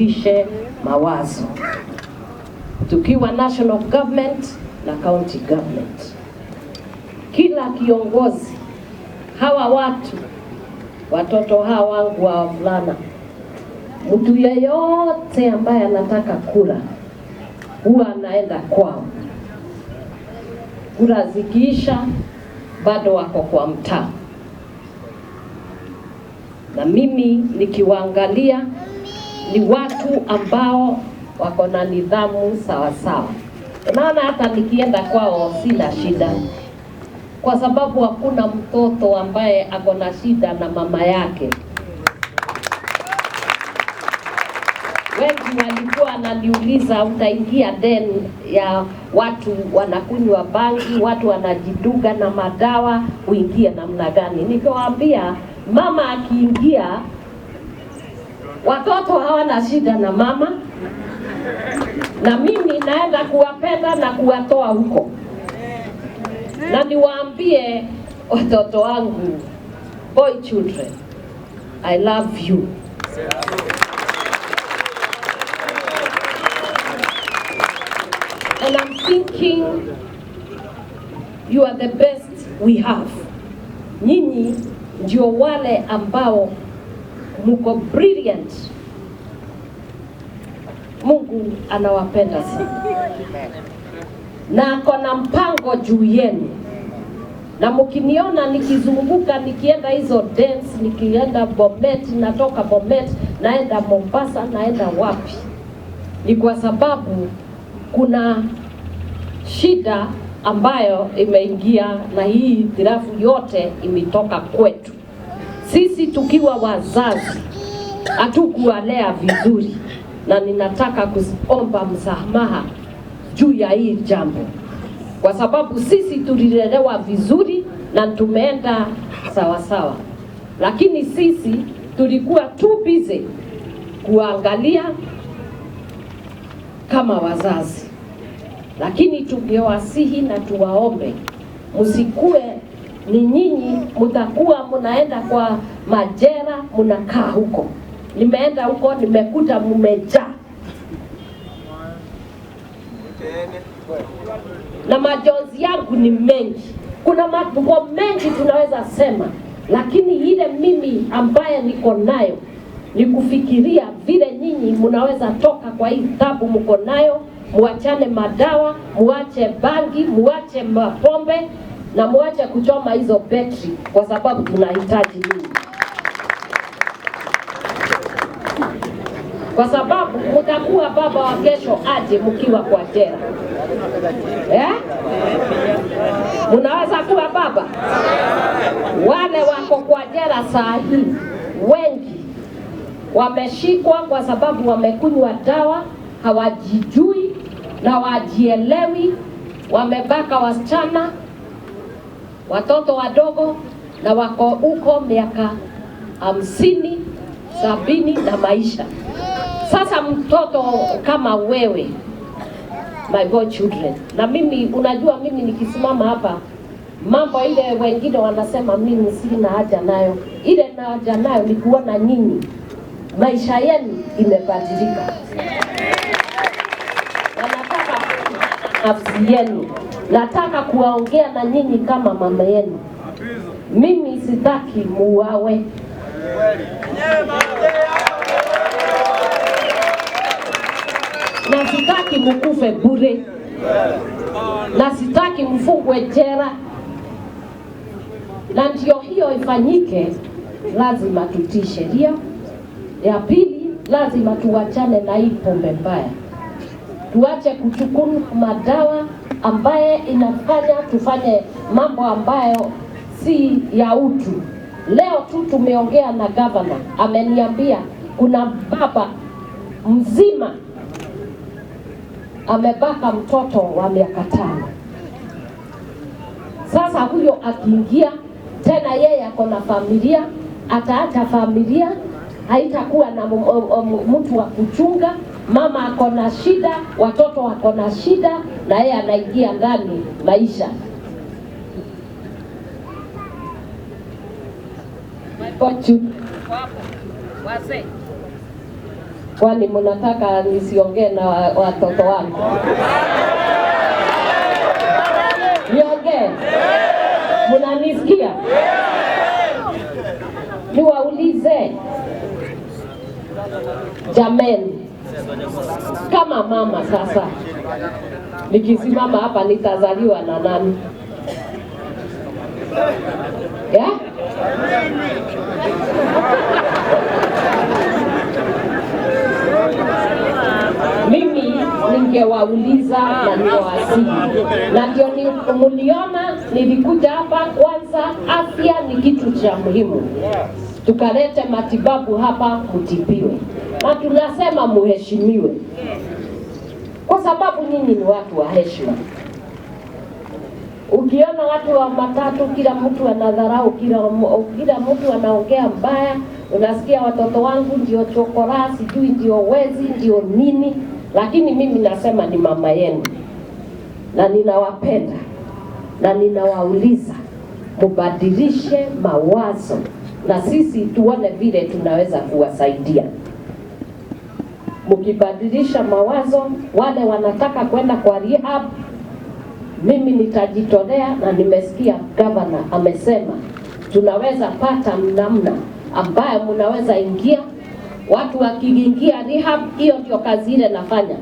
Rishe mawazo tukiwa national government na county government. Kila kiongozi, hawa watoto hawa wangu wa wavulana, mtu yeyote ambaye anataka kura huwa anaenda kwao. Kura zikiisha bado wako kwa mtaa, na mimi nikiwaangalia ni watu ambao wako na nidhamu sawa sawa. Maana hata nikienda kwao sina shida, kwa sababu hakuna mtoto ambaye ako na shida na mama yake. Wengi walikuwa wananiuliza utaingia den ya watu wanakunywa bangi, watu wanajiduga na madawa, uingie namna gani? Nikawaambia mama akiingia, watoto hawana shida na mama, na mimi naenda kuwapenda na kuwatoa huko. Na niwaambie watoto wangu, boy children, I love you. And I'm thinking you are the best we have. Nyinyi ndio wale ambao muko brilliant. Mungu anawapenda sana, na akona mpango juu yenu. Na mkiniona nikizunguka, nikienda hizo dance, nikienda Bomet, natoka Bomet naenda Mombasa, naenda wapi, ni kwa sababu kuna shida ambayo imeingia, na hii hitilafu yote imetoka kwetu. Sisi tukiwa wazazi hatukuwalea vizuri, na ninataka kuomba msamaha juu ya hii jambo, kwa sababu sisi tulilelewa vizuri na tumeenda sawa sawa, lakini sisi tulikuwa too busy kuangalia kama wazazi. Lakini tungewasihi na tuwaombe, msikue ni nyinyi mtakuwa mnaenda kwa majera mnakaa huko. Nimeenda huko nimekuta mmejaa, na majonzi yangu ni mengi. Kuna mambo mengi tunaweza sema, lakini ile mimi ambaye niko nayo ni kufikiria vile nyinyi mnaweza toka kwa hii tabu mko nayo, muachane madawa, muache bangi, muache mapombe, na muache kuchoma hizo betri, kwa sababu tunahitaji nyinyi. Kwa sababu mtakuwa baba wa kesho aje mkiwa kwa jela. Mnaweza kuwa baba. Wale wako kwa jela saa hii wengi wameshikwa kwa sababu wamekunywa dawa, hawajijui na wajielewi, wamebaka wasichana, watoto wadogo, na wako huko miaka 50, 70 na maisha. Sasa mtoto kama wewe, my boy children, na mimi unajua, mimi nikisimama hapa, mambo ile wengine wanasema mimi sina haja nayo, ile na haja nayo ni kuona nyinyi maisha yenu imebadilika. Nataka nafsi yenu, nataka kuwaongea na nyinyi kama mama yenu. Mimi sitaki muawe, na sitaki mkufe bure, na sitaki mfungwe jela. Na ndio hiyo ifanyike, lazima tutii sheria. Ya pili, lazima tuachane na hii pombe mbaya. Tuache kuchukua madawa ambaye inafanya tufanye mambo ambayo si ya utu. Leo tu tumeongea na governor, ameniambia kuna baba mzima amebaka mtoto wa miaka 5. Sasa huyo akiingia tena, yeye ako na familia, ataacha familia, haitakuwa na mtu wa kuchunga. Mama ako na shida, watoto wako na shida, na yeye anaingia ndani maisha. Wazee Kwani mnataka nisiongee na watoto wangu? Niongee? Mnanisikia? Niwaulize jameni, kama mama sasa nikisimama hapa nitazaliwa na nani? Yeah? Mimi ningewauliza na niwasihi, na ndio mliona nilikuja hapa. Kwanza, afya ni kitu cha muhimu, tukalete matibabu hapa mtibiwe, na tunasema muheshimiwe, kwa sababu nyinyi ni watu wa heshima. Ukiona watu wa matatu, kila mtu anadharau, kila mtu anaongea mbaya, unasikia watoto wangu ndio chokora, sijui ndio wezi, ndio nini. Lakini mimi nasema ni mama yenu, na ninawapenda, na ninawauliza mubadilishe mawazo, na sisi tuone vile tunaweza kuwasaidia. Mkibadilisha mawazo, wale wanataka kwenda kwa rehab, mimi nitajitolea, na nimesikia governor amesema tunaweza pata namna ambayo mnaweza ingia. Watu wakiingia rehab, hiyo ndio kazi ile nafanya.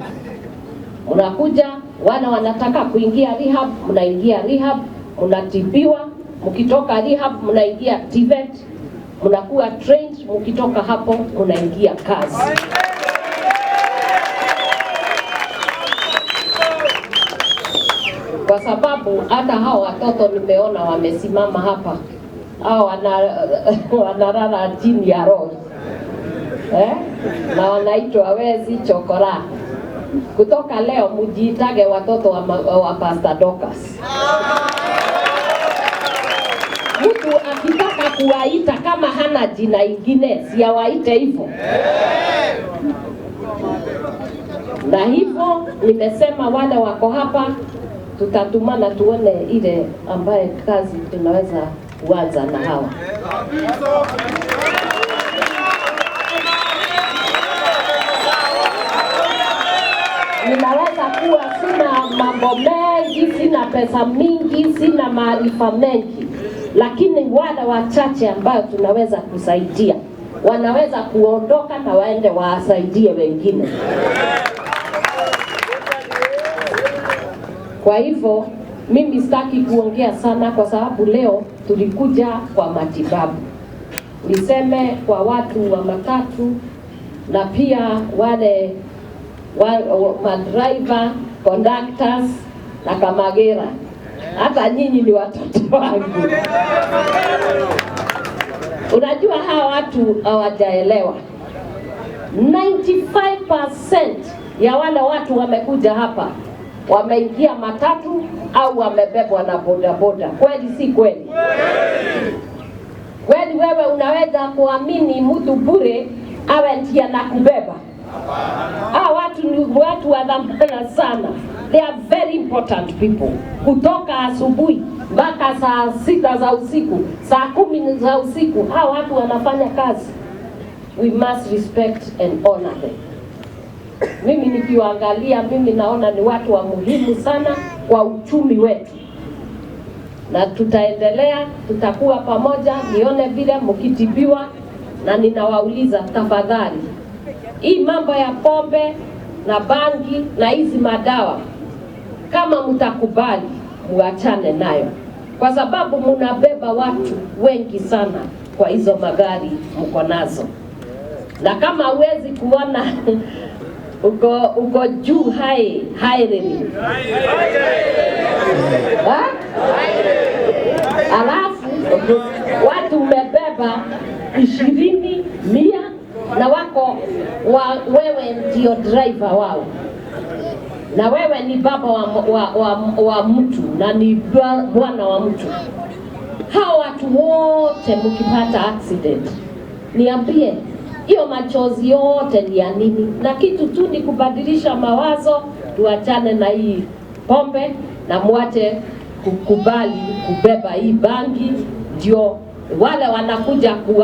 Mnakuja, wale wanataka kuingia rehab, mnaingia rehab, mnatibiwa. Mkitoka rehab, mnaingia TVET, mnakuwa trained. Mkitoka hapo, mnaingia kazi. Kwa sababu hata hao watoto nimeona wamesimama hapa, hao wanalala chini ya roho, na wanaitwa wezi chokora. Kutoka leo mujiitage watoto wa Pastor Dorcas. Mtu akitaka kuwaita kama hana jina ingine, siyawaite hivyo. Na hivyo nimesema wale wako hapa tutatumana tuone ile ambaye kazi tunaweza kuanza na hawa. Ninaweza kuwa sina mambo mengi, sina pesa mingi, sina maarifa mengi, lakini wale wachache ambao tunaweza kusaidia wanaweza kuondoka na waende wasaidie wengine. Kwa hivyo mimi sitaki kuongea sana, kwa sababu leo tulikuja kwa matibabu. Niseme kwa watu wa matatu na pia wale madriver, conductors na kamagera, hata nyinyi ni watoto wangu. Unajua hawa watu hawajaelewa. 95% ya wale watu wamekuja hapa wameingia matatu au wamebebwa na bodaboda. Kweli si kweli? Kweli wewe unaweza kuamini mtu bure awe ndiye anakubeba? Hawa watu ni watu wa dhamana sana. They are very important people. Kutoka asubuhi mpaka saa 6 za usiku, saa 10 za usiku, hawa watu wanafanya kazi. We must respect and honor them. Mimi nikiwaangalia, mimi naona ni watu wa muhimu sana kwa uchumi wetu, na tutaendelea, tutakuwa pamoja, nione vile mkitibiwa. Na ninawauliza tafadhali, hii mambo ya pombe na bangi na hizi madawa, kama mtakubali muachane nayo, kwa sababu mnabeba watu wengi sana kwa hizo magari mko nazo. Na kama huwezi kuona uko juu high reli, alafu watu umebeba 20, 100 na wako wewe ndio driver wao, na wewe ni baba wa mtu na ni bwana wa mtu. Hao watu wote mkipata accident, niambie hiyo machozi yote ni ya nini? Na kitu tu ni kubadilisha mawazo, tuachane na hii pombe na muache kukubali kubeba hii bangi, ndio wale wanakuja